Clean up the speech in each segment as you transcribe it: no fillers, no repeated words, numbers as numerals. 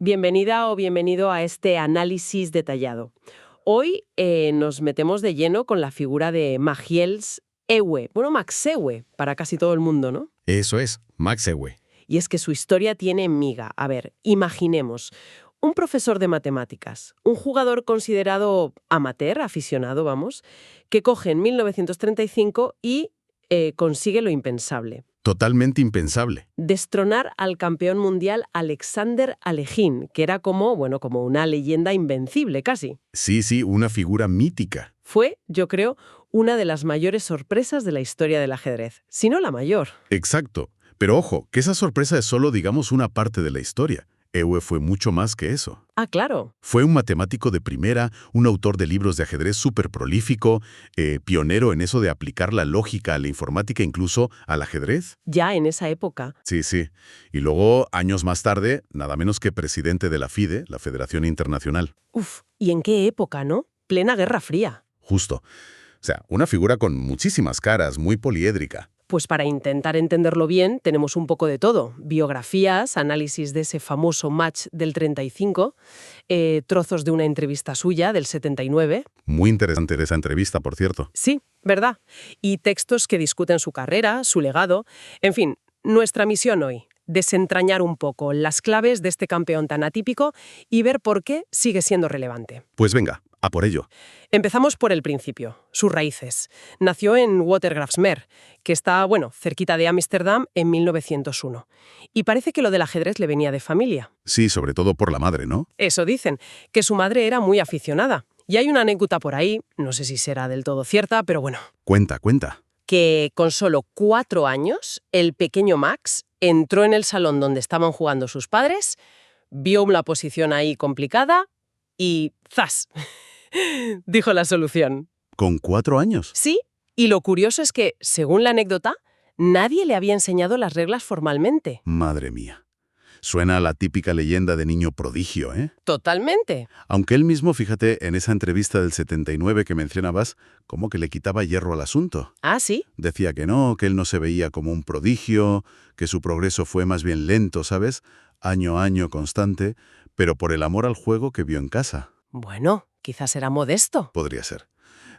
Bienvenida o bienvenido a este análisis detallado. Hoy nos metemos de lleno con la figura de Magiels Ewe, bueno, Max Ewe, para casi todo el mundo, ¿no? Eso es, Max Ewe. Y es que su historia tiene miga. A ver, imaginemos, un profesor de matemáticas, un jugador considerado amateur, aficionado, vamos, que coge en 1935 y consigue lo impensable. Totalmente impensable. Destronar al campeón mundial Alexander Alekhine, que era como, bueno, como una leyenda invencible casi. Sí, una figura mítica. Fue, yo creo, una de las mayores sorpresas de la historia del ajedrez, si no la mayor. Exacto. Pero ojo, que esa sorpresa es solo, digamos, una parte de la historia. Ewe fue mucho más que eso. Ah, claro. Fue un matemático de primera, un autor de libros de ajedrez súper prolífico, pionero en eso de aplicar la lógica a la informática, incluso al ajedrez. Ya en esa época. Sí. Y luego, años más tarde, nada menos que presidente de la FIDE, la Federación Internacional. Uf, ¿y en qué época, no? Plena Guerra Fría. Justo. O sea, una figura con muchísimas caras, muy poliédrica. Pues para intentar entenderlo bien, tenemos un poco de todo. Biografías, análisis de ese famoso match del 35, trozos de una entrevista suya del 79. Muy interesante esa entrevista, por cierto. Sí, ¿verdad? Y textos que discuten su carrera, su legado. En fin, nuestra misión hoy, desentrañar un poco las claves de este campeón tan atípico y ver por qué sigue siendo relevante. Pues venga, a por ello. Empezamos por el principio, sus raíces. Nació en Watergraafsmeer, que está, bueno, cerquita de Ámsterdam, en 1901. Y parece que lo del ajedrez le venía de familia. Sí, sobre todo por la madre, ¿no? Eso dicen, que su madre era muy aficionada. Y hay una anécdota por ahí, no sé si será del todo cierta, pero bueno, Cuenta. que con solo 4 años, el pequeño Max entró en el salón donde estaban jugando sus padres, vio una posición ahí complicada y ¡zas! Dijo la solución. ¿Con 4 años? Sí, y lo curioso es que, según la anécdota, nadie le había enseñado las reglas formalmente. Madre mía. Suena a la típica leyenda de niño prodigio, ¿eh? Totalmente. Aunque él mismo, fíjate, en esa entrevista del 79 que mencionabas, como que le quitaba hierro al asunto. Ah, sí. Decía que no, que él no se veía como un prodigio, que su progreso fue más bien lento, ¿sabes? Año a año constante, pero por el amor al juego que vio en casa. Bueno, quizás era modesto. Podría ser.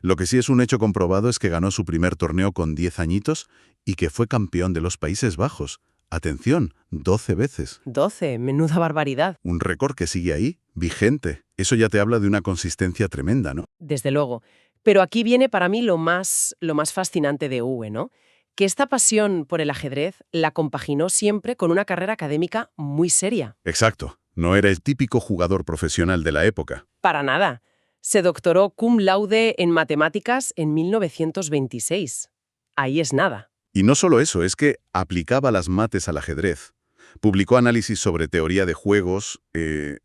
Lo que sí es un hecho comprobado es que ganó su primer torneo con 10 añitos y que fue campeón de los Países Bajos. Atención, 12 veces. 12, menuda barbaridad. Un récord que sigue ahí, vigente. Eso ya te habla de una consistencia tremenda, ¿no? Desde luego. Pero aquí viene para mí lo más fascinante de Uwe, ¿no? Que esta pasión por el ajedrez la compaginó siempre con una carrera académica muy seria. Exacto. No era el típico jugador profesional de la época. Para nada. Se doctoró cum laude en matemáticas en 1926. Ahí es nada. Y no solo eso, es que aplicaba las mates al ajedrez. Publicó análisis sobre teoría de juegos,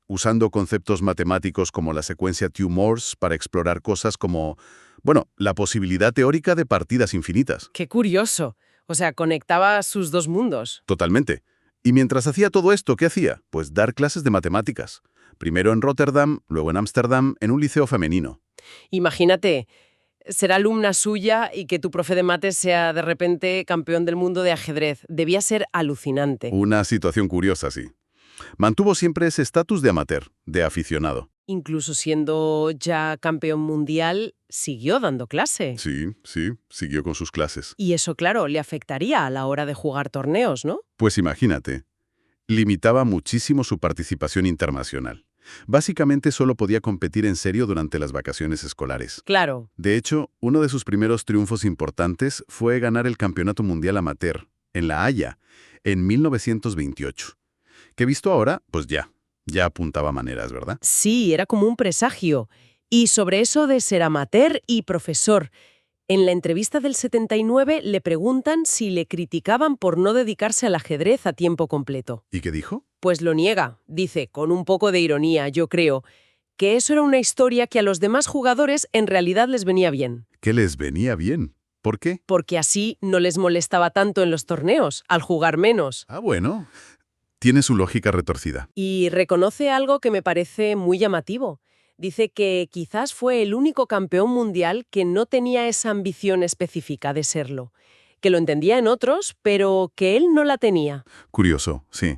usando conceptos matemáticos como la secuencia Thue-Morse para explorar cosas como, bueno, la posibilidad teórica de partidas infinitas. ¡Qué curioso! O sea, conectaba sus dos mundos. Totalmente. Y mientras hacía todo esto, ¿qué hacía? Pues dar clases de matemáticas. Primero en Rotterdam, luego en Ámsterdam, en un liceo femenino. Imagínate, ser alumna suya y que tu profe de mates sea de repente campeón del mundo de ajedrez. Debía ser alucinante. Una situación curiosa, sí. Mantuvo siempre ese estatus de amateur, de aficionado. Incluso siendo ya campeón mundial, siguió dando clase. Sí, siguió con sus clases. Y eso, claro, le afectaría a la hora de jugar torneos, ¿no? Pues imagínate, limitaba muchísimo su participación internacional. Básicamente solo podía competir en serio durante las vacaciones escolares. Claro. De hecho, uno de sus primeros triunfos importantes fue ganar el Campeonato Mundial Amateur, en La Haya, en 1928. Que visto ahora, pues ya apuntaba maneras, ¿verdad? Sí, era como un presagio. Y sobre eso de ser amateur y profesor, en la entrevista del 79 le preguntan si le criticaban por no dedicarse al ajedrez a tiempo completo. ¿Y qué dijo? Pues lo niega, dice, con un poco de ironía, yo creo, que eso era una historia que a los demás jugadores en realidad les venía bien. Que les venía bien. ¿Por qué? Porque así no les molestaba tanto en los torneos, al jugar menos. Ah, bueno. Tiene su lógica retorcida. Y reconoce algo que me parece muy llamativo. Dice que quizás fue el único campeón mundial que no tenía esa ambición específica de serlo, que lo entendía en otros, pero que él no la tenía. Curioso, sí.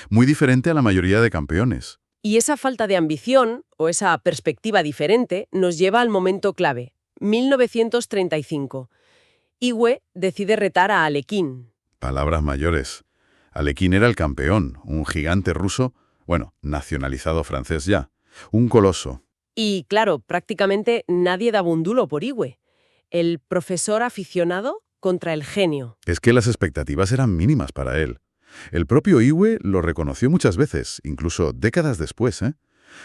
Muy diferente a la mayoría de campeones. Y esa falta de ambición, o esa perspectiva diferente, nos lleva al momento clave, 1935. Iwe decide retar a Alekhine. Palabras mayores. Alekhine era el campeón, un gigante ruso, bueno, nacionalizado francés ya. Un coloso. Y claro, prácticamente nadie daba un duro por Iwe. El profesor aficionado contra el genio. Es que las expectativas eran mínimas para él. El propio Iwe lo reconoció muchas veces, incluso décadas después, ¿eh?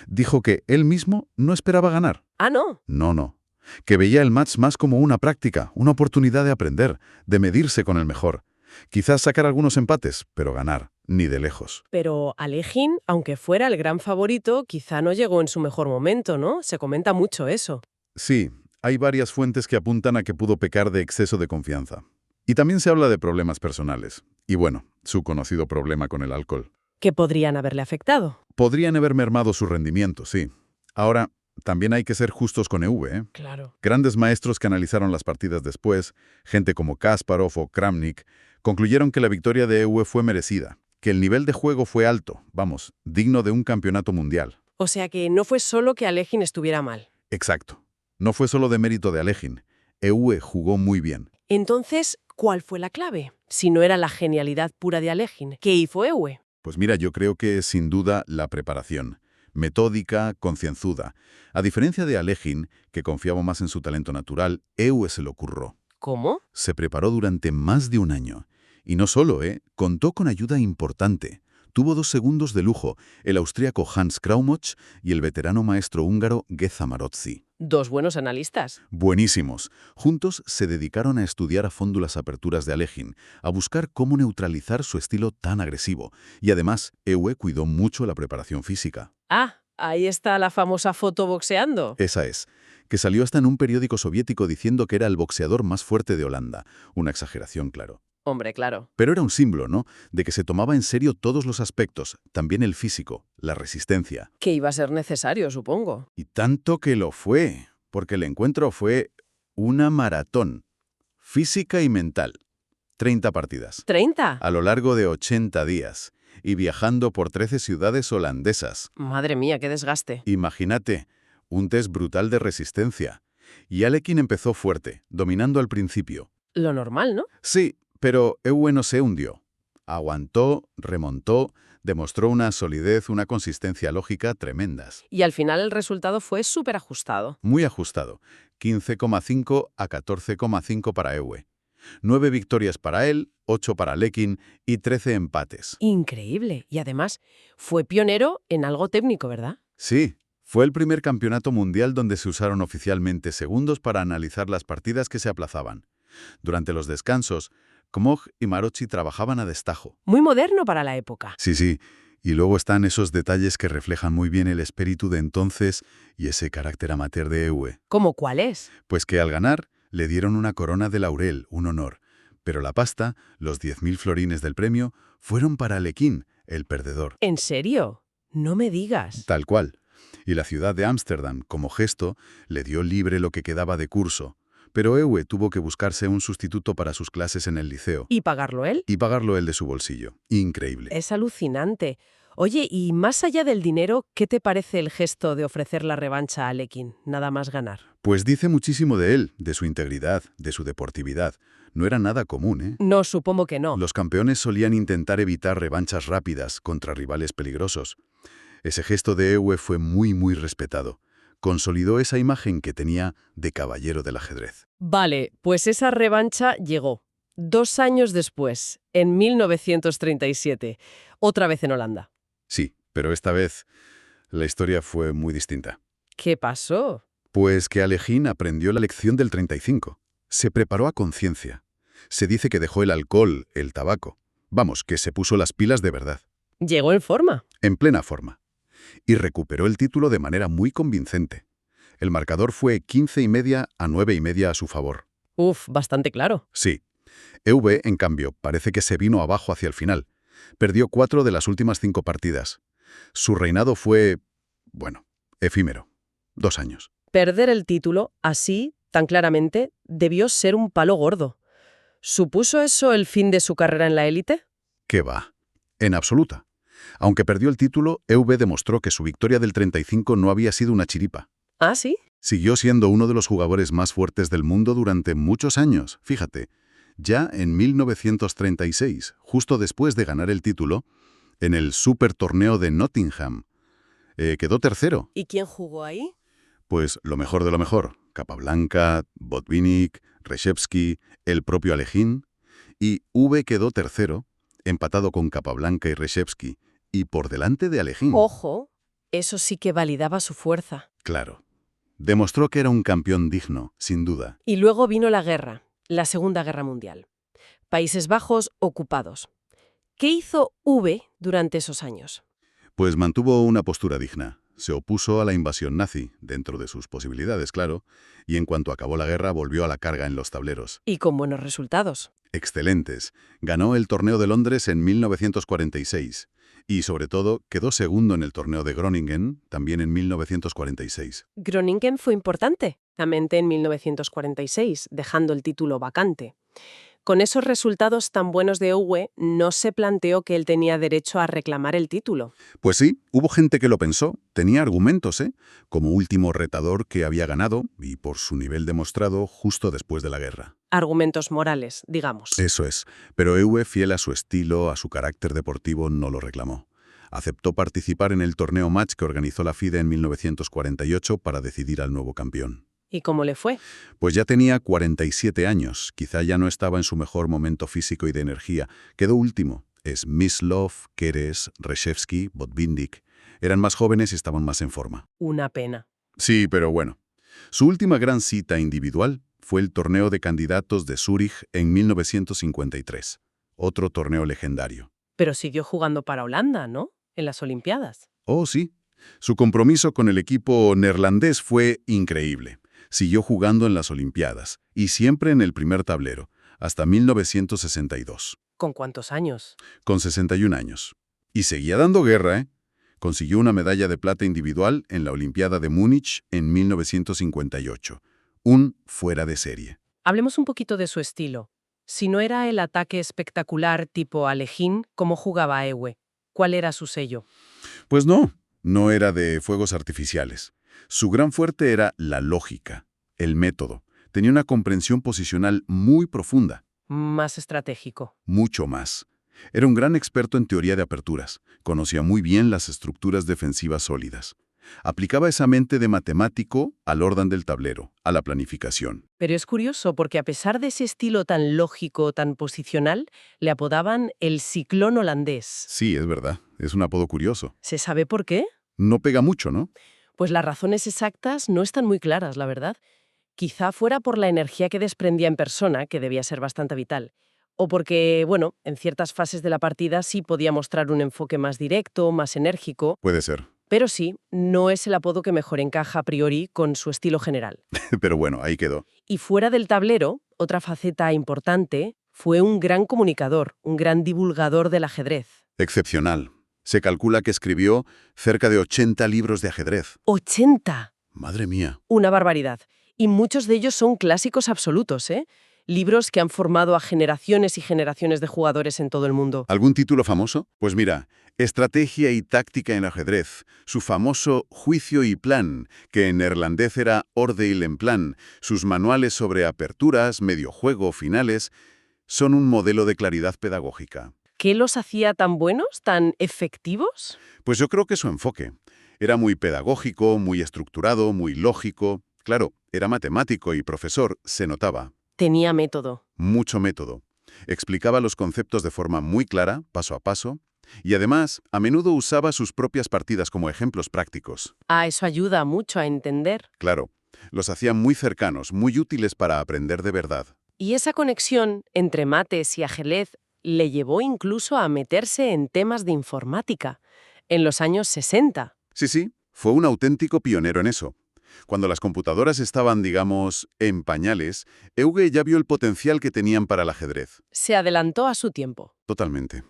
Dijo que él mismo no esperaba ganar. Ah, no. No. Que veía el match más como una práctica, una oportunidad de aprender, de medirse con el mejor. Quizás sacar algunos empates, pero ganar, ni de lejos. Pero Alekhine, aunque fuera el gran favorito, quizá no llegó en su mejor momento, ¿no? Se comenta mucho eso. Sí, hay varias fuentes que apuntan a que pudo pecar de exceso de confianza. Y también se habla de problemas personales. Y bueno, su conocido problema con el alcohol. Que podrían haberle afectado. Podrían haber mermado su rendimiento, sí. Ahora, también hay que ser justos con EV, ¿eh? Claro. Grandes maestros que analizaron las partidas después, gente como Kasparov o Kramnik, concluyeron que la victoria de EV fue merecida, que el nivel de juego fue alto, vamos, digno de un campeonato mundial. O sea que no fue solo que Alekhine estuviera mal. Exacto. No fue solo de mérito de Alekhine. EV jugó muy bien. Entonces, ¿cuál fue la clave? Si no era la genialidad pura de Alekhine, ¿qué hizo Ewe? Pues mira, yo creo que es sin duda la preparación. Metódica, concienzuda. A diferencia de Alekhine, que confiaba más en su talento natural, EV se lo curró. ¿Cómo? Se preparó durante más de un año. Y no solo, contó con ayuda importante. Tuvo 2 segundos de lujo, el austríaco Hans Kraumoch y el veterano maestro húngaro Geza Marozzi. 2 buenos analistas. Buenísimos. Juntos se dedicaron a estudiar a fondo las aperturas de Alekhine, a buscar cómo neutralizar su estilo tan agresivo. Y además, EV cuidó mucho la preparación física. Ah, ahí está la famosa foto boxeando. Esa es, que salió hasta en un periódico soviético diciendo que era el boxeador más fuerte de Holanda. Una exageración, claro. Hombre, claro. Pero era un símbolo, ¿no?, de que se tomaba en serio todos los aspectos, también el físico, la resistencia. Que iba a ser necesario, supongo. Y tanto que lo fue, porque el encuentro fue una maratón, física y mental. 30 partidas. ¿30? A lo largo de 80 días, y viajando por 13 ciudades holandesas. Madre mía, qué desgaste. Imagínate, un test brutal de resistencia. Y Alekhine empezó fuerte, dominando al principio. Lo normal, ¿no? Sí, pero EV no se hundió. Aguantó, remontó, demostró una solidez, una consistencia lógica tremendas. Y al final el resultado fue súper ajustado. Muy ajustado. 15,5 a 14,5 para EV. 9 victorias para él, 8 para Alekhine y 13 empates. Increíble. Y además, fue pionero en algo técnico, ¿verdad? Sí, fue el primer campeonato mundial donde se usaron oficialmente segundos para analizar las partidas que se aplazaban. Durante los descansos, Kmoch y Marozzi trabajaban a destajo. Muy moderno para la época. Sí. Y luego están esos detalles que reflejan muy bien el espíritu de entonces y ese carácter amateur de EV. ¿Cómo cuál es? Pues que al ganar le dieron una corona de laurel, un honor. Pero la pasta, los 10.000 florines del premio, fueron para Alekhine, el perdedor. ¿En serio? No me digas. Tal cual. Y la ciudad de Ámsterdam, como gesto, le dio libre lo que quedaba de curso. Pero EV tuvo que buscarse un sustituto para sus clases en el liceo. ¿Y pagarlo él? Y pagarlo él de su bolsillo. Increíble. Es alucinante. Oye, y más allá del dinero, ¿qué te parece el gesto de ofrecer la revancha a Alekhine, nada más ganar? Pues dice muchísimo de él, de su integridad, de su deportividad. No era nada común, ¿eh? No, supongo que no. Los campeones solían intentar evitar revanchas rápidas contra rivales peligrosos. Ese gesto de EV fue muy respetado. Consolidó esa imagen que tenía de caballero del ajedrez. Vale, pues esa revancha llegó. 2 años después, en 1937, otra vez en Holanda. Sí, pero esta vez la historia fue muy distinta. ¿Qué pasó? Pues que Alekhine aprendió la lección del 35. Se preparó a conciencia. Se dice que dejó el alcohol, el tabaco. Vamos, que se puso las pilas de verdad. Llegó en forma. En plena forma. Y recuperó el título de manera muy convincente. El marcador fue 15,5 a 9,5 a su favor. Uf, bastante claro. Sí. EV, en cambio, parece que se vino abajo hacia el final. Perdió 4 de las últimas 5 partidas. Su reinado fue, bueno, efímero. 2 años. Perder el título, así, tan claramente, debió ser un palo gordo. ¿Supuso eso el fin de su carrera en la élite? ¿Qué va? En absoluta. Aunque perdió el título, EV demostró que su victoria del 35 no había sido una chiripa. ¿Ah, sí? Siguió siendo uno de los jugadores más fuertes del mundo durante muchos años. Fíjate, ya en 1936, justo después de ganar el título, en el Super Torneo de Nottingham, quedó tercero. ¿Y quién jugó ahí? Pues lo mejor de lo mejor. Capablanca, Botvinnik, Reshevsky, el propio Alekhine. Y V quedó tercero, empatado con Capablanca y Reshevsky, y por delante de Alekhine. Ojo, eso sí que validaba su fuerza. Claro. Demostró que era un campeón digno, sin duda. Y luego vino la guerra, la Segunda Guerra Mundial. Países Bajos ocupados. ¿Qué hizo V durante esos años? Pues mantuvo una postura digna. Se opuso a la invasión nazi, dentro de sus posibilidades, claro, y en cuanto acabó la guerra volvió a la carga en los tableros. Y con buenos resultados. Excelentes. Ganó el Torneo de Londres en 1946 y, sobre todo, quedó segundo en el Torneo de Groningen, también en 1946. Groningen fue importante, también en 1946, dejando el título vacante. Con esos resultados tan buenos de Owe, no se planteó que él tenía derecho a reclamar el título. Pues sí, hubo gente que lo pensó, tenía argumentos, como último retador que había ganado, y por su nivel demostrado, justo después de la guerra. Argumentos morales, digamos. Eso es, pero Ewe, fiel a su estilo, a su carácter deportivo, no lo reclamó. Aceptó participar en el torneo match que organizó la FIDE en 1948 para decidir al nuevo campeón. ¿Y cómo le fue? Pues ya tenía 47 años, quizá ya no estaba en su mejor momento físico y de energía. Quedó último. Smyslov, Keres, Reshevsky, Botvinnik. Eran más jóvenes y estaban más en forma. Una pena. Sí, pero bueno. Su última gran cita individual fue el torneo de candidatos de Zúrich en 1953. Otro torneo legendario. Pero siguió jugando para Holanda, ¿no? En las Olimpiadas. Oh, sí. Su compromiso con el equipo neerlandés fue increíble. Siguió jugando en las Olimpiadas, y siempre en el primer tablero, hasta 1962. ¿Con cuántos años? Con 61 años. Y seguía dando guerra, ¿eh? Consiguió una medalla de plata individual en la Olimpiada de Múnich en 1958. Un fuera de serie. Hablemos un poquito de su estilo. Si no era el ataque espectacular tipo Alekhine, ¿cómo jugaba Ewe? ¿Cuál era su sello? Pues no era de fuegos artificiales. Su gran fuerte era la lógica, el método. Tenía una comprensión posicional muy profunda. Más estratégico. Mucho más. Era un gran experto en teoría de aperturas. Conocía muy bien las estructuras defensivas sólidas. Aplicaba esa mente de matemático al orden del tablero, a la planificación. Pero es curioso porque a pesar de ese estilo tan lógico, tan posicional, le apodaban el ciclón holandés. Sí, es verdad. Es un apodo curioso. ¿Se sabe por qué? No pega mucho, ¿no? Pues las razones exactas no están muy claras, la verdad. Quizá fuera por la energía que desprendía en persona, que debía ser bastante vital. O porque, bueno, en ciertas fases de la partida sí podía mostrar un enfoque más directo, más enérgico. Puede ser. Pero sí, no es el apodo que mejor encaja a priori con su estilo general. Pero bueno, ahí quedó. Y fuera del tablero, otra faceta importante, fue un gran comunicador, un gran divulgador del ajedrez. Excepcional. Se calcula que escribió cerca de 80 libros de ajedrez. ¡80! Madre mía. Una barbaridad. Y muchos de ellos son clásicos absolutos, ¿eh? Libros que han formado a generaciones y generaciones de jugadores en todo el mundo. ¿Algún título famoso? Pues mira, Estrategia y táctica en ajedrez, su famoso Juicio y plan, que en neerlandés era Oordeel en plan, sus manuales sobre aperturas, medio juego, finales, son un modelo de claridad pedagógica. ¿Qué los hacía tan buenos, tan efectivos? Pues yo creo que su enfoque era muy pedagógico, muy estructurado, muy lógico. Claro, era matemático y profesor, se notaba. Tenía método. Mucho método. Explicaba los conceptos de forma muy clara, paso a paso, y además, a menudo usaba sus propias partidas como ejemplos prácticos. Ah, eso ayuda mucho a entender. Claro, los hacía muy cercanos, muy útiles para aprender de verdad. Y esa conexión entre mates y ajedrez le llevó incluso a meterse en temas de informática, en los años 60. Sí, fue un auténtico pionero en eso. Cuando las computadoras estaban, digamos, en pañales, Euge ya vio el potencial que tenían para el ajedrez. Se adelantó a su tiempo. Totalmente.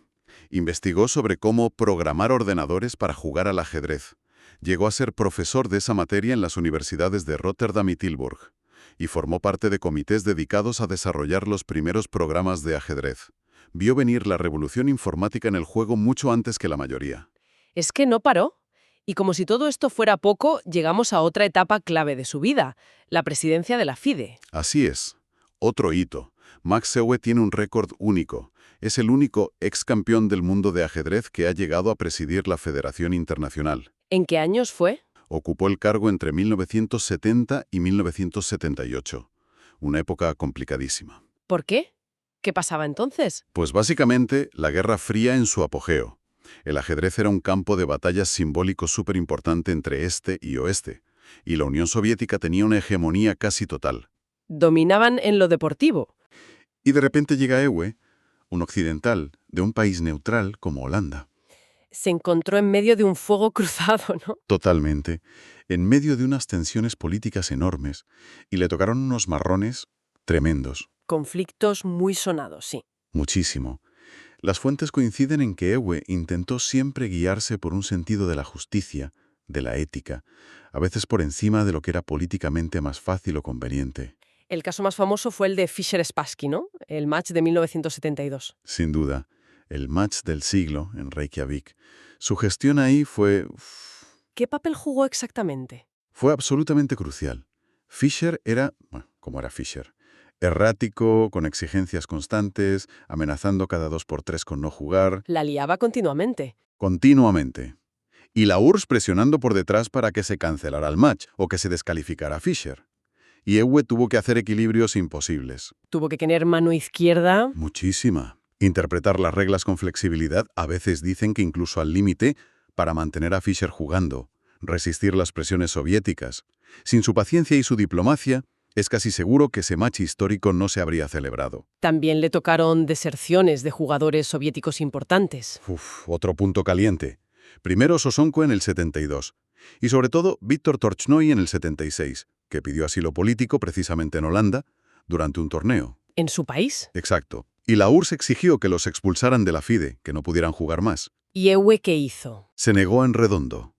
Investigó sobre cómo programar ordenadores para jugar al ajedrez. Llegó a ser profesor de esa materia en las universidades de Rotterdam y Tilburg, y formó parte de comités dedicados a desarrollar los primeros programas de ajedrez. Vio venir la revolución informática en el juego mucho antes que la mayoría. Es que no paró. Y como si todo esto fuera poco, llegamos a otra etapa clave de su vida, la presidencia de la FIDE. Así es. Otro hito. Max Euwe tiene un récord único. Es el único ex campeón del mundo de ajedrez que ha llegado a presidir la Federación Internacional. ¿En qué años fue? Ocupó el cargo entre 1970 y 1978. Una época complicadísima. ¿Por qué? ¿Qué pasaba entonces? Pues básicamente la Guerra Fría en su apogeo. El ajedrez era un campo de batallas simbólico súper importante entre este y oeste, y la Unión Soviética tenía una hegemonía casi total. Dominaban en lo deportivo. Y de repente llega Euwe, un occidental, de un país neutral como Holanda. Se encontró en medio de un fuego cruzado, ¿no? Totalmente, en medio de unas tensiones políticas enormes, y le tocaron unos marrones tremendos, Conflictos muy sonados, sí. muchísimo. Las fuentes coinciden en que Euwe intentó siempre guiarse por un sentido de la justicia, de la ética, a veces por encima de lo que era políticamente más fácil o conveniente. El caso más famoso fue el de Fischer-Spassky, ¿no? El match de 1972. Sin duda, el match del siglo en Reykjavik. Su gestión ahí fue ¿Qué papel jugó exactamente? absolutamente crucial. Fischer era, bueno, como era Fischer, errático, con exigencias constantes, amenazando cada 2 por 3 con no jugar, La liaba continuamente. continuamente. Y la URSS presionando por detrás para que se cancelara el match o que se descalificara a Fischer. Y Euwe tuvo que hacer equilibrios imposibles. Tuvo que tener mano izquierda. Muchísima. Interpretar las reglas con flexibilidad, a veces dicen que incluso al límite, para mantener a Fischer jugando, resistir las presiones soviéticas. Sin su paciencia y su diplomacia, es casi seguro que ese match histórico no se habría celebrado. También le tocaron deserciones de jugadores soviéticos importantes. Otro punto caliente. Primero Sosonko en el 72, y sobre todo Víctor Torchnoi en el 76, que pidió asilo político precisamente en Holanda durante un torneo. ¿En su país? Exacto. Y la URSS exigió que los expulsaran de la FIDE, que no pudieran jugar más. ¿Y Euwe qué hizo? Se negó en redondo.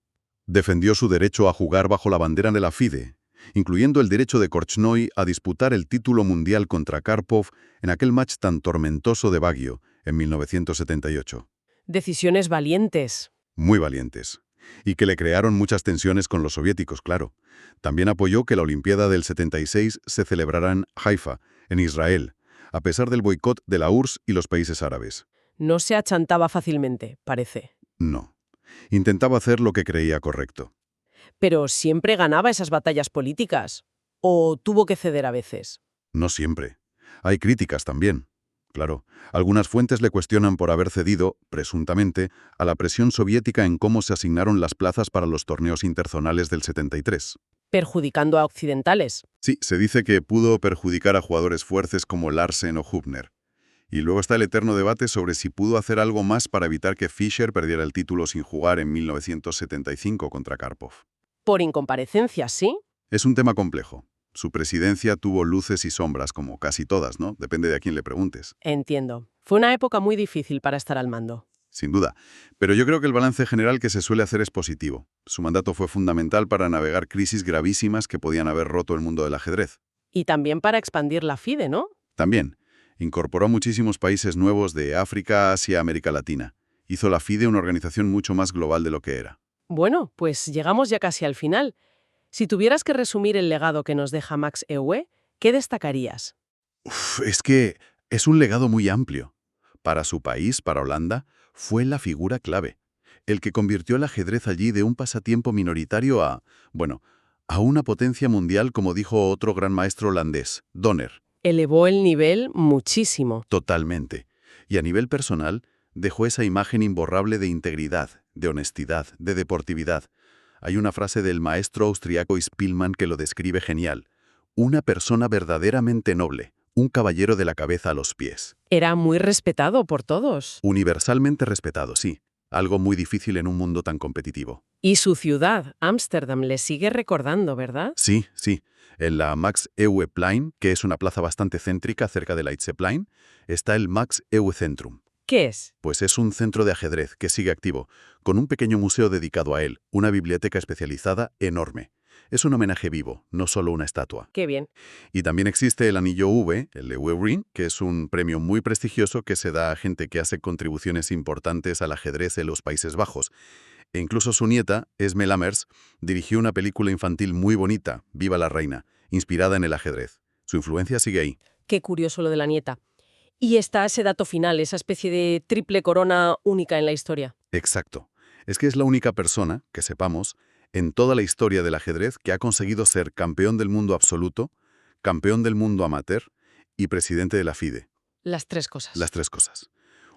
Defendió su derecho a jugar bajo la bandera de la FIDE, incluyendo el derecho de Korchnoi a disputar el título mundial contra Karpov en aquel match tan tormentoso de Baguio en 1978. Decisiones valientes. Muy valientes. Y que le crearon muchas tensiones con los soviéticos, claro. También apoyó que la Olimpiada del 76 se celebrara en Haifa, en Israel, a pesar del boicot de la URSS y los países árabes. No se achantaba fácilmente, parece. No. Intentaba hacer lo que creía correcto. Pero siempre ganaba esas batallas políticas. ¿O tuvo que ceder a veces? No siempre. Hay críticas también. Claro, algunas fuentes le cuestionan por haber cedido, presuntamente, a la presión soviética en cómo se asignaron las plazas para los torneos interzonales del 73. Perjudicando a occidentales. Sí, se dice que pudo perjudicar a jugadores fuertes como Larsen o Hübner. Y luego está el eterno debate sobre si pudo hacer algo más para evitar que Fischer perdiera el título sin jugar en 1975 contra Karpov. Por incomparecencia, ¿sí? Es un tema complejo. Su presidencia tuvo luces y sombras, como casi todas, ¿no? Depende de a quién le preguntes. Entiendo. Fue una época muy difícil para estar al mando. Sin duda. Pero yo creo que el balance general que se suele hacer es positivo. Su mandato fue fundamental para navegar crisis gravísimas que podían haber roto el mundo del ajedrez. Y también para expandir la FIDE, ¿no? También. Incorporó a muchísimos países nuevos de África, Asia, América Latina. Hizo la FIDE una organización mucho más global de lo que era. Bueno, pues llegamos ya casi al final. Si tuvieras que resumir el legado que nos deja Max Euwe, ¿qué destacarías? Es que es un legado muy amplio. Para su país, para Holanda, fue la figura clave. El que convirtió el ajedrez allí de un pasatiempo minoritario a una potencia mundial, como dijo otro gran maestro holandés, Donner. Elevó el nivel muchísimo. Totalmente. Y a nivel personal, dejó esa imagen imborrable de integridad, de honestidad, de deportividad. Hay una frase del maestro austriaco Spielmann que lo describe genial. Una persona verdaderamente noble, un caballero de la cabeza a los pies. Era muy respetado por todos. Universalmente respetado, sí. Algo muy difícil en un mundo tan competitivo. Y su ciudad, Ámsterdam, le sigue recordando, ¿verdad? Sí, sí. En la Max Euwe Plein, que es una plaza bastante céntrica cerca de Leidseplein, está el Max Euwe Centrum. ¿Qué es? Pues es un centro de ajedrez que sigue activo, con un pequeño museo dedicado a él, una biblioteca especializada enorme. Es un homenaje vivo, no solo una estatua. Qué bien. Y también existe el anillo V, el de Webrin, que es un premio muy prestigioso que se da a gente que hace contribuciones importantes al ajedrez en los Países Bajos. E incluso su nieta, Esme Lammers, dirigió una película infantil muy bonita, Viva la Reina, inspirada en el ajedrez. Su influencia sigue ahí. Qué curioso lo de la nieta. Y está ese dato final, esa especie de triple corona única en la historia. Exacto. Es que es la única persona, que sepamos, en toda la historia del ajedrez que ha conseguido ser campeón del mundo absoluto, campeón del mundo amateur y presidente de la FIDE. Las tres cosas. Las tres cosas.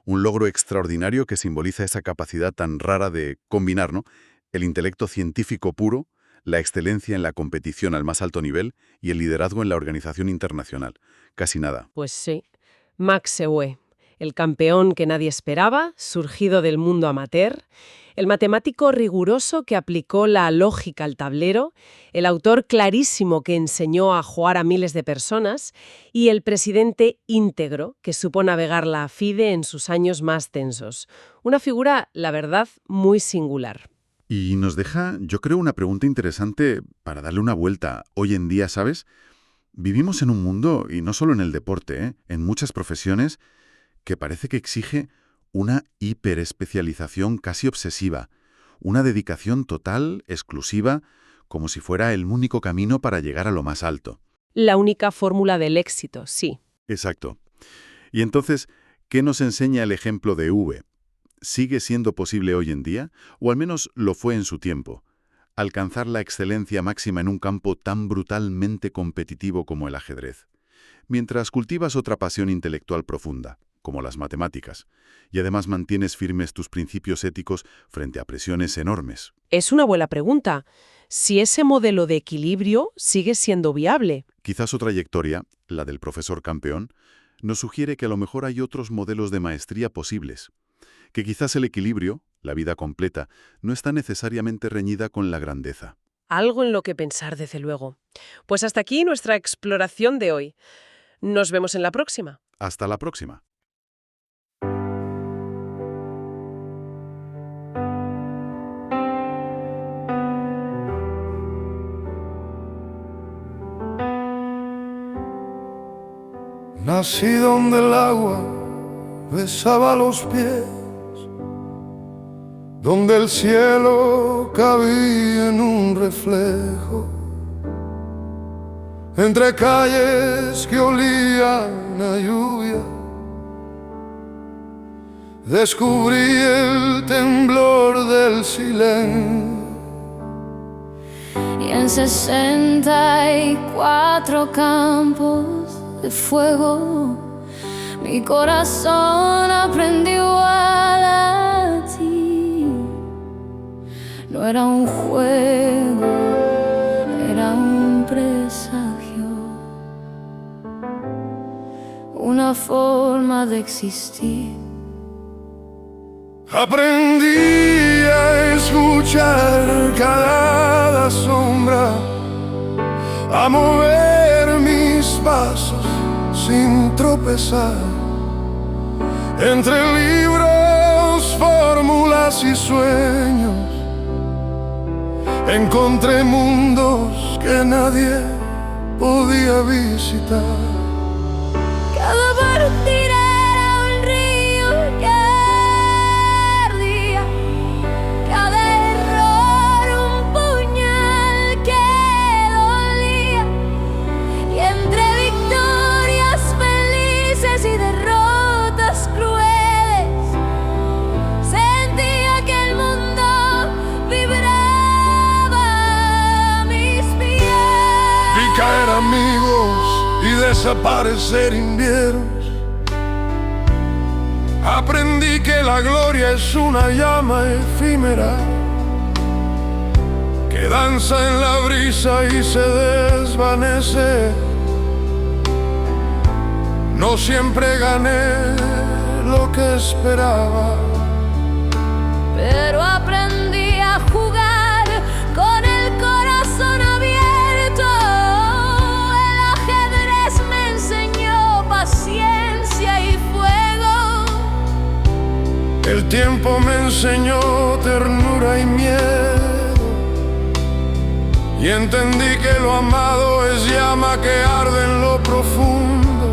Un logro extraordinario que simboliza esa capacidad tan rara de combinar, ¿no?, el intelecto científico puro, la excelencia en la competición al más alto nivel y el liderazgo en la organización internacional. Casi nada. Pues sí. Max Euwe, el campeón que nadie esperaba, surgido del mundo amateur, el matemático riguroso que aplicó la lógica al tablero, el autor clarísimo que enseñó a jugar a miles de personas y el presidente íntegro que supo navegar la FIDE en sus años más tensos. Una figura, la verdad, muy singular. Y nos deja, yo creo, una pregunta interesante para darle una vuelta. Hoy en día, ¿sabes? Vivimos en un mundo, y no solo en el deporte, en muchas profesiones, que parece que exige una hiperespecialización casi obsesiva, una dedicación total, exclusiva, como si fuera el único camino para llegar a lo más alto. La única fórmula del éxito, sí. Exacto. Y entonces, ¿qué nos enseña el ejemplo de V? ¿Sigue siendo posible hoy en día? O al menos lo fue en su tiempo. Alcanzar la excelencia máxima en un campo tan brutalmente competitivo como el ajedrez, mientras cultivas otra pasión intelectual profunda, como las matemáticas, y además mantienes firmes tus principios éticos frente a presiones enormes. Es una buena pregunta. Si ese modelo de equilibrio sigue siendo viable. Quizás su trayectoria, la del profesor campeón, nos sugiere que a lo mejor hay otros modelos de maestría posibles, que quizás el equilibrio, la vida completa, no está necesariamente reñida con la grandeza. Algo en lo que pensar, desde luego. Pues hasta aquí nuestra exploración de hoy. Nos vemos en la próxima. Hasta la próxima. Nací donde el agua besaba los pies, donde el cielo cabía en un reflejo, entre calles que olían a lluvia. Descubrí el temblor del silencio. Y en 64 campos de fuego, mi corazón aprendió a latir. No era un juego, era un presagio, una forma de existir. Aprendí a escuchar cada sombra, a mover mis pasos sin tropezar. Entre libros, fórmulas y sueños, encontré mundos que nadie podía visitar. Cada partida era un río que ardía, cada error un puñal que dolía. Y entre victorias felices y derrotas crueles, sentía que el mundo vibraba a mis pies. Vi caer amigos y desaparecer inviernos. Aprendí que la gloria es una llama efímera que danza en la brisa y se desvanece. No siempre gané lo que esperaba, pero aprendí a jugar con el corazón abierto. El ajedrez me enseñó paciencia y fuego. el tiempo me enseñó ternura y miedo, y y entendí que lo amado es llama que arde en lo profundo,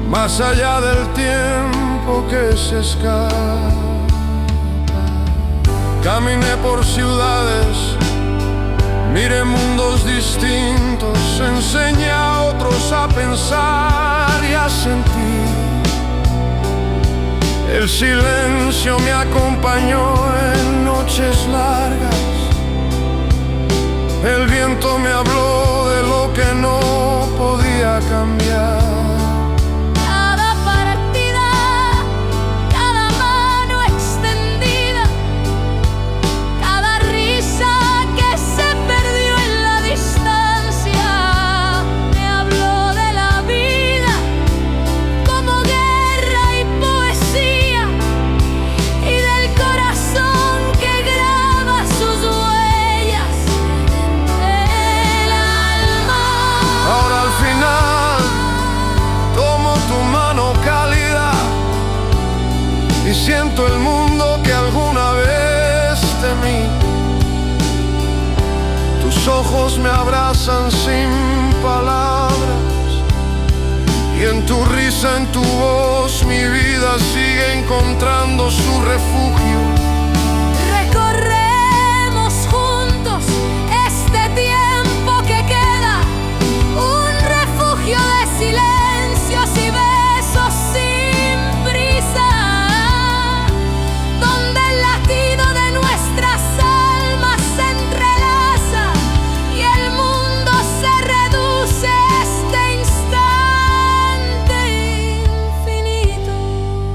más allá del tiempo que se escapa. Caminé por ciudades, miré mundos distintos, enseñé a otros a pensar y a sentir. El silencio me acompañó en noches largas. El viento me habló de lo que no podía cambiar. Cada partida, cada mano extendida, cada risa que se perdió en la distancia, me habló de la vida como guerra y poesía, y del corazón que graba sus huellas en el alma. Ahora al final tomo tu mano cálida y siento el mundo que alguna vez temí. Tus ojos me abrazan sin palabras, y en tu risa, en tu voz, mi vida sigue encontrando su refugio. Recorremos juntos este tiempo que queda, un refugio de silencios y besos sin prisa, donde el latido de nuestras almas se entrelaza y el mundo se reduce a este instante infinito.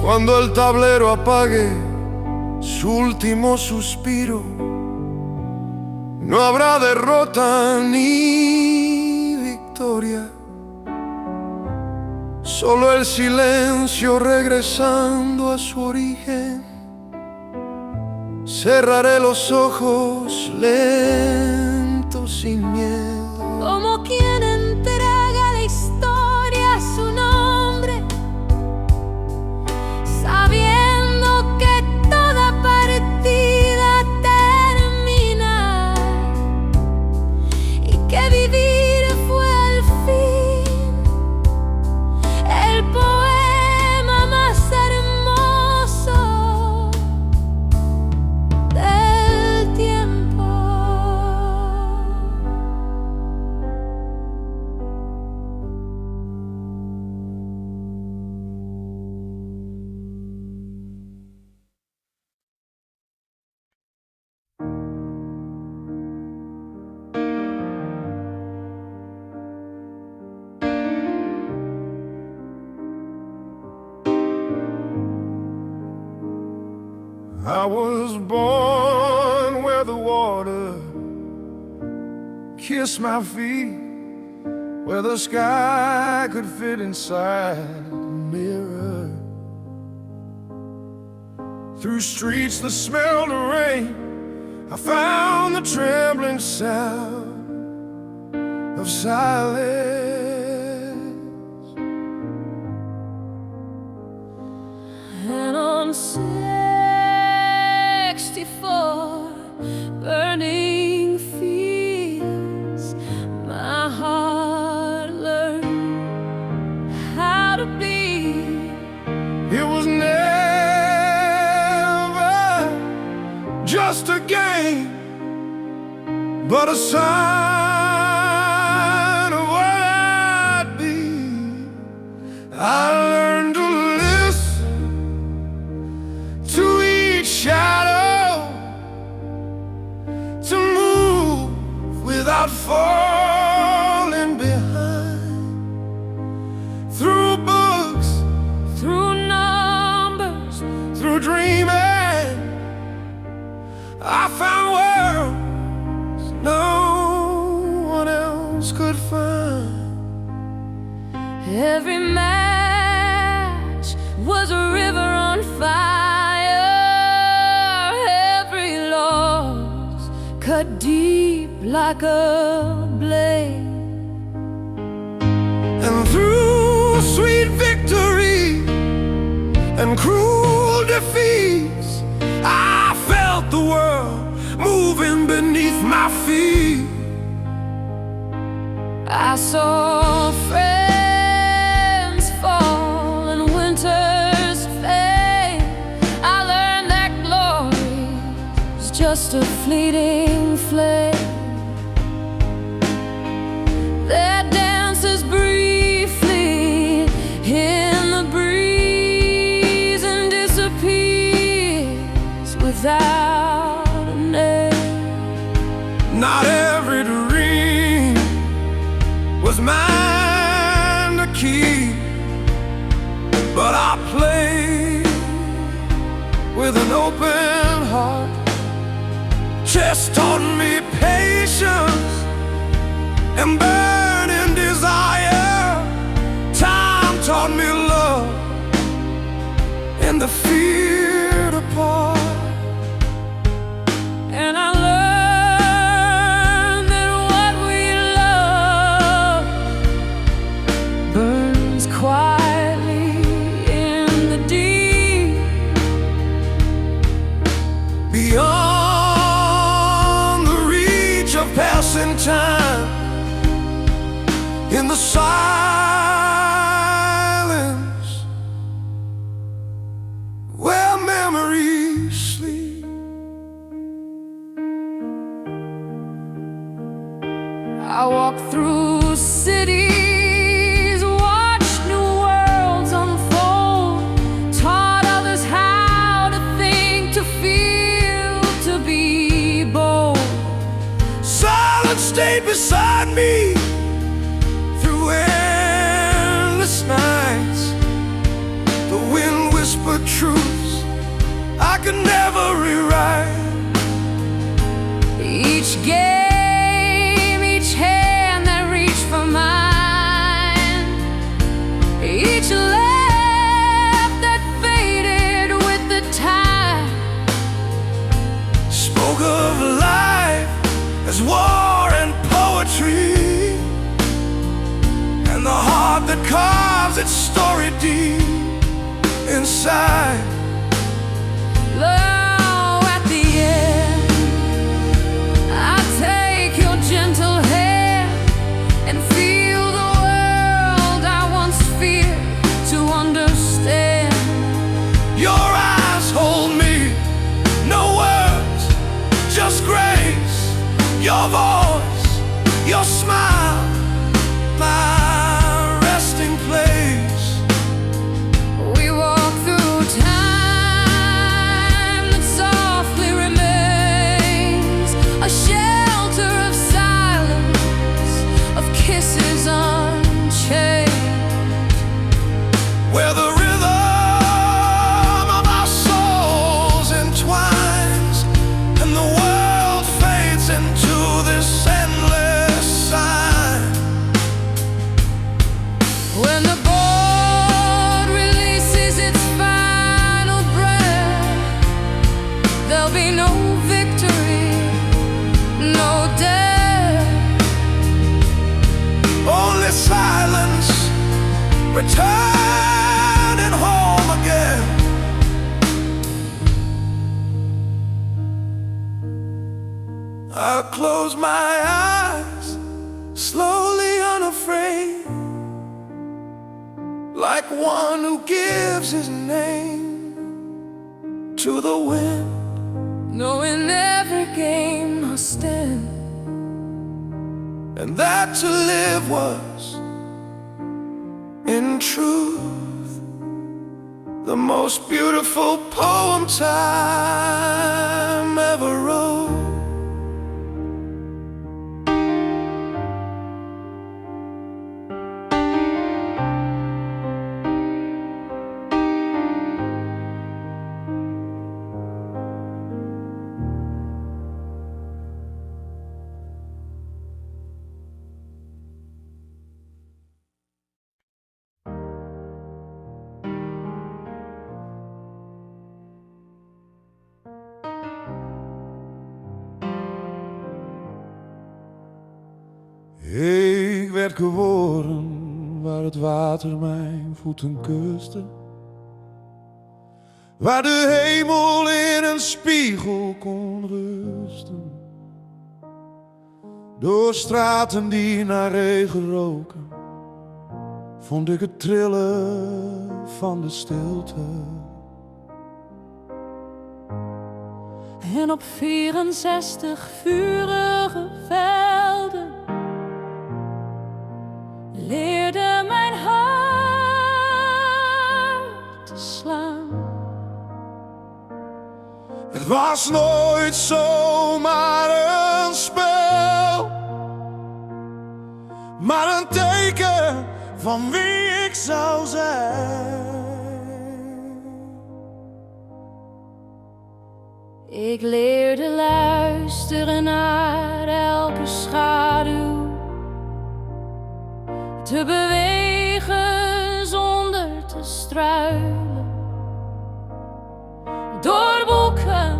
Cuando el tablero apague su último suspiro, no habrá derrota ni victoria, solo el silencio regresando a su origen. Cerraré los ojos lento, sin miedo. Como quien entrega la historia a su nombre, sabiendo que toda partida termina y que vivir fue al fin el poema más hermoso del tiempo. I was born where the water kissed my feet, where the sky could fit inside a mirror. Through streets that smelled of rain, I found the trembling sound of silence. And on 64 burning fields, my heart learned how to bleed. It was never just a game, but a sign of what I'd be. I learned to listen to each shadow, to move without falling behind. Through books, Through numbers, through dreaming, I found worlds no one else could find. every match was a river on fire, every loss cut deep like a blade. And through sweet victory and cruel defeats, I felt the world move moving beneath my feet. I saw friends fall and winters fade. I learned that glory is just a fleeting flame. That dances briefly in the breeze and disappears without a name. Not every dream was mine to keep, but I played with an open heart. Chess taught me patience and burning desire. Time taught me love and the fear to part. And I learned that what we love burns quietly in the deep. Beyond the reach of passing time, in the silence where memories sleep. I walk through cities, watch new worlds unfold, taught others how to think, to feel, to be bold. Silence stayed beside me through endless nights. The wind whispered truths I could never rewrite. Each game, each hand that reached for mine, each laugh that faded with the time, Spoke of life as war and poetry, and the heart that carves its story deep inside. Lo, at the end, I take your gentle hand and feel the world I once feared to understand. Your eyes hold me, no words, just grace. Your voice, your smile, my resting place. We walk through time that softly remains, a shelter of silence, of kisses unchained. Where the rhythm of our souls entwines, and the world fades into this endless sign. When the board releases its final breath, there'll be no victory, no death. Only silence, returning home again. I close my eyes, slowly unafraid, like one who gives his name to the wind. Knowing every game must end, And that to live was, in truth, the most beautiful poem time ever wrote. Ik werd geboren waar het water mijn voeten kuste, waar de hemel in een spiegel kon rusten. Door straten die naar regen roken, vond ik het trillen van de stilte. En op 64 vurige velden leerde mijn hart te slaan. Het was nooit zomaar een spel, maar een teken van wie ik zou zijn. Ik leerde luisteren naar elke schaduw, te bewegen zonder te struinen. Door boeken,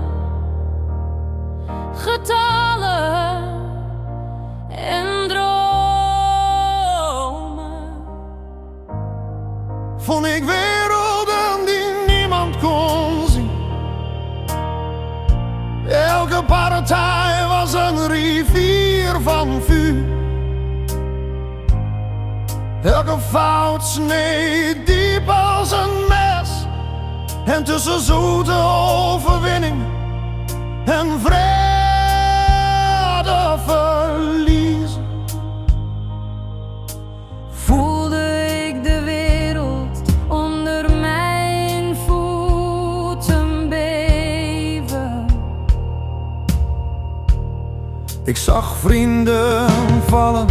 getallen en dromen Vond ik werelden die niemand kon zien. Elke partij was een rivier van vuur. Elke fout sneed diep als een mes. En tussen zoete overwinning en vrede verliezen voelde ik de wereld onder mijn voeten beven. Ik zag vrienden vallen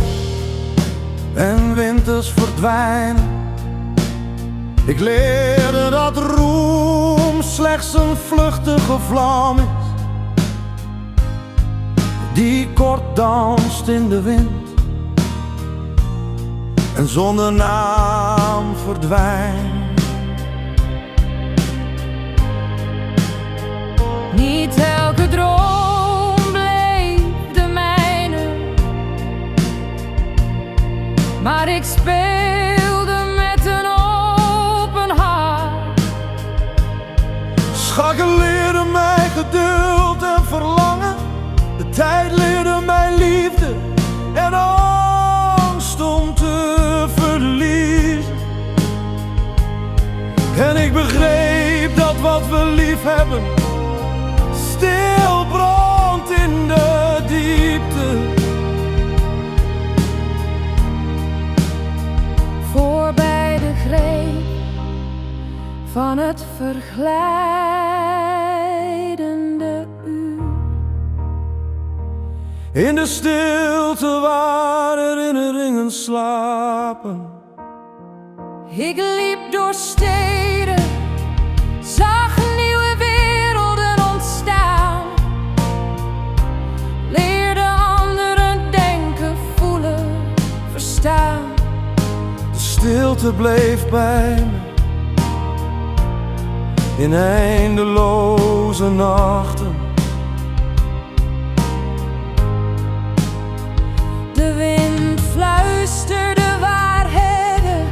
en winters verdwijnen. Ik leerde dat roem slechts een vluchtige vlam is, die kort danst in de wind en zonder naam verdwijnt. Niet elke droom bleef de mijne, maar ik speelde met een open hart. Schaken leerde mij geduld en verlangen. De tijd leerde mij liefde en angst om te verliezen. En ik begreep dat wat we lief hebben stil brandt in de diepte. Voorbij de greep van het verglijdende uur. In de stilte waar herinneringen slapen. Ik liep door steden, zag nieuwe werelden ontstaan. Leerde anderen denken, voelen, verstaan. De stilte bleef bij me in eindeloze nachten. De wind fluisterde waarheden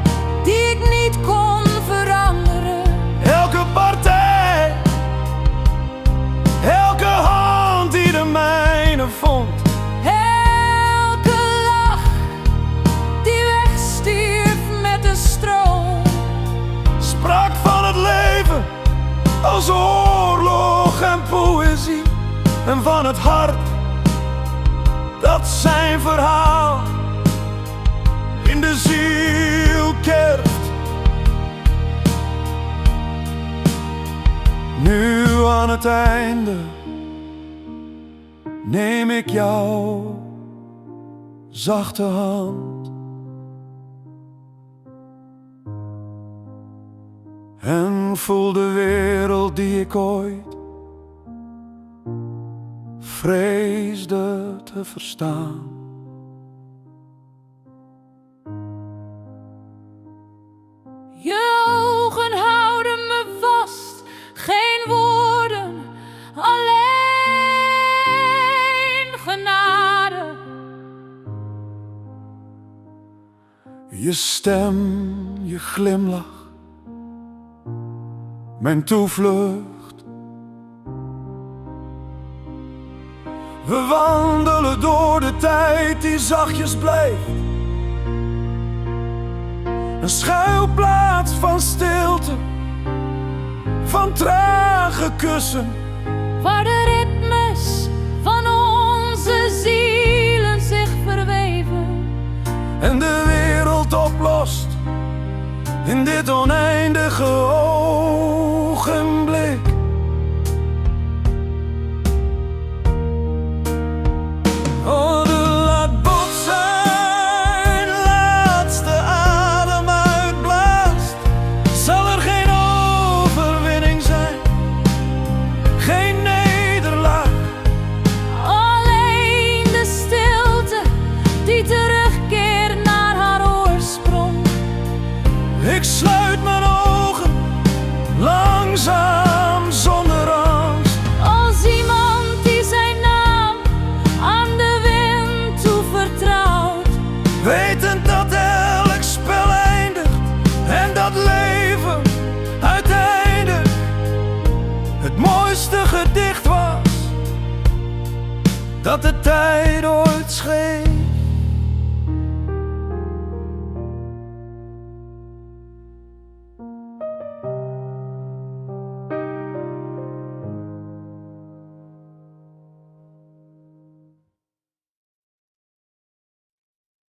die ik niet kon veranderen. Elke partij, elke hand die de mijne vond. Elke lach die wegstierf met de stroom. Sprak van het leven als oorlog en poëzie. En van het hart dat zijn verhaal in de ziel kerft. Nu aan het einde neem ik jouw zachte hand en voel de wereld die ik ooit vreesde te verstaan. Je ogen houden me vast, geen woorden, alleen genade. Je stem, je glimlach, mijn toevlucht. We wandelen door de tijd die zachtjes blijft. Een schuilplaats van stilte, van trage kussen. Waar de ritmes van onze zielen zich verweven. En de wereld oplost in dit oneindige ogenblik. Oh, de laat bot zijn laatste adem uitblaast. Zal er geen overwinning zijn, geen nederlaag. Alleen de stilte die terugkeert naar haar oorsprong. Ik sluit mijn ogen, langzaam zonder angst. Als iemand die zijn naam aan de wind toevertrouwt. Wetend dat elk spel eindigt en dat leven uiteindelijk het mooiste gedicht was dat de tijd ooit schreef.